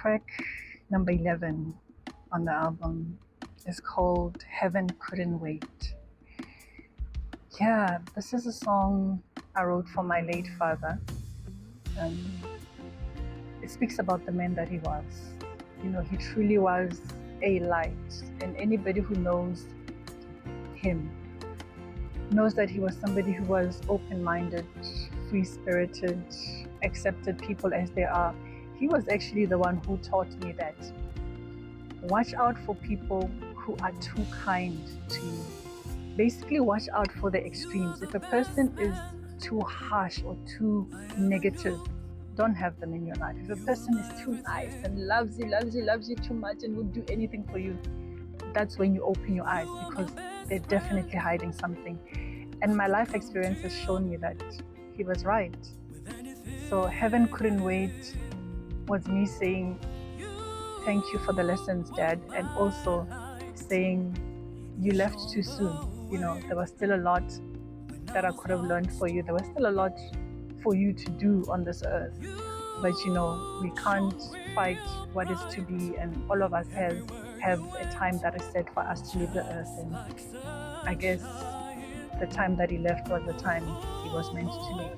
track number 11 on the album is called Heaven Couldn't Wait. Yeah, this is a song I wrote for my late father. It speaks about the man that he was. You know, he truly was a light, and anybody who knows him knows that he was somebody who was open-minded, free-spirited, accepted people as they are. He was actually the one who taught me that watch out for people who are too kind to you. Basically, watch out for the extremes. If a person is too harsh or too negative, don't have them in your life. If a person is too nice and loves you too much and would do anything for you, that's when you open your eyes, because they're definitely hiding something. And my life experience has shown me that he was right. So Heaven Couldn't Wait was me saying, thank you for the lessons, Dad, and also saying you left too soon. You know, there was still a lot that I could have learned for you. There was still a lot for you to do on this earth. But you know, we can't fight what is to be, and all of us have a time that is set for us to leave the earth. And I guess the time that he left was the time he was meant to leave.